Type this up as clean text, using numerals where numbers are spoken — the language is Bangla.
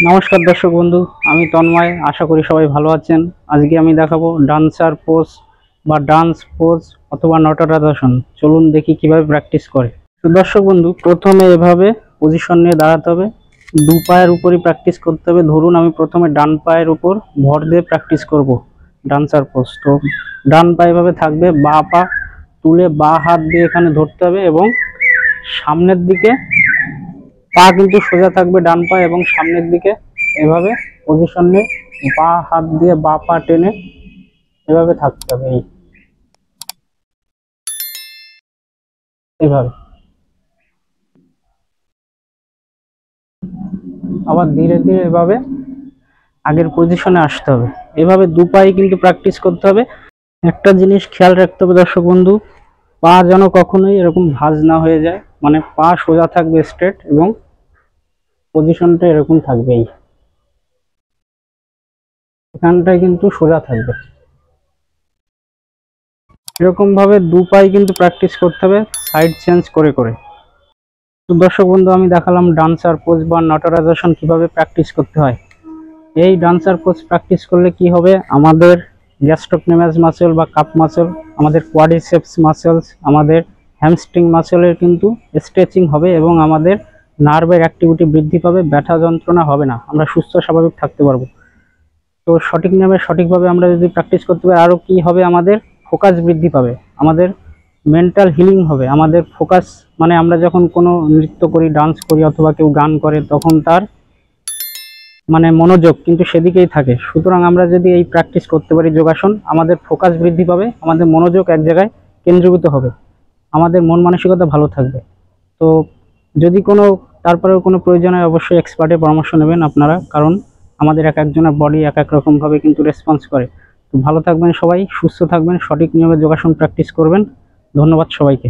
নমস্কার দর্শক বন্ধু, আমি তন্ময়। আশা করি সবাই ভালো আছেন। আজকে আমি দেখাবো ডান্সার পোজ বা ডান্স পোজ অথবা নটরাজসন। চলুন দেখি কিভাবে প্র্যাকটিস করে। তো দর্শক বন্ধু, প্রথমে এভাবে পজিশন নিয়ে দাঁড়াতে হবে, দু পায়ের উপরই প্র্যাকটিস করতে হবে। ধরুন আমি প্রথমে ডান পায়ের উপর ভর দিয়ে প্র্যাকটিস করব ডান্সার পোজ। তো ডান পা এভাবে থাকবে, বা পা তুলে বা হাত দিয়ে এখানে ধরতে হবে এবং সামনের দিকে পা কিন্তু সোজা থাকবে, ডান পা, এবং সামনের দিকে এভাবে পজিশন নিয়ে বা হাত দিয়ে বা পা টেনে এভাবে থাকতে হবে। এইভাবে আবার ধীরে ধীরে এভাবে আগের পজিশনে আসতে হবে। এভাবে দু পায়ে কিন্তু প্র্যাকটিস করতে হবে। একটা জিনিস খেয়াল রাখতে হবে দর্শক বন্ধু, পা যেন কখনোই এরকম ভাঁজ না হয়ে যায়, মানে পা সোজা থাকবে স্ট্রেট এবং পজিশনটা এরকম থাকবে, এখানটায় কিন্তু সোজা থাকবে। এরকম ভাবে দু পায়ে কিন্তু প্র্যাকটিস করতে হবে, সাইড চেঞ্জ করে করে। তো দর্শক বন্ধু, আমি দেখালাম ডান্সার পোজ বা নটরাজসন কিভাবে প্র্যাকটিস করতে হয়। এই ডান্সার পোজ প্র্যাকটিস করলে কি হবে, আমাদের গ্যাস্ট্রোকনেমিয়াস মাসল বা কাপ মাসল, আমাদের কোয়াড্রিসেপস মাসলস, আমাদের হ্যামস্ট্রিং মাসলের কিন্তু স্ট্রেচিং হবে এবং আমাদের নার্ভের অ্যাক্টিভিটি বৃদ্ধি পাবে। ব্যথা যন্ত্রণা হবে না, আমরা সুস্থ স্বাভাবিক থাকতে পারবো। তো সঠিক নিয়মে সঠিকভাবে আমরা যদি প্র্যাকটিস করতে পারি, আরও কি হবে, আমাদের ফোকাস বৃদ্ধি পাবে, আমাদের মেন্টাল হিলিং হবে। আমাদের ফোকাস মানে আমরা যখন কোনো নৃত্য করি, ডান্স করি অথবা কেউ গান করে, তখন তার মানে মনোযোগ কিন্তু সেদিকেই থাকে। সুতরাং আমরা যদি এই প্র্যাকটিস করতে পারি যোগাসন, আমাদের ফোকাস বৃদ্ধি পাবে, আমাদের মনোযোগ এক জায়গায় কেন্দ্রীভূত হবে, আমাদের মন মানসিকতা ভালো থাকবে। তো যদি কোনো তারপরেও কোনো প্রয়োজন হয়, অবশ্যই এক্সপার্টের পরামর্শ নেবেন আপনারা, কারণ আমাদের এক একজনের বডি এক এক রকমভাবে কিন্তু রেসপন্স করে। তো ভালো থাকবেন সবাই, সুস্থ থাকবেন, সঠিক নিয়মে যোগাসন প্র্যাকটিস করবেন। ধন্যবাদ সবাইকে।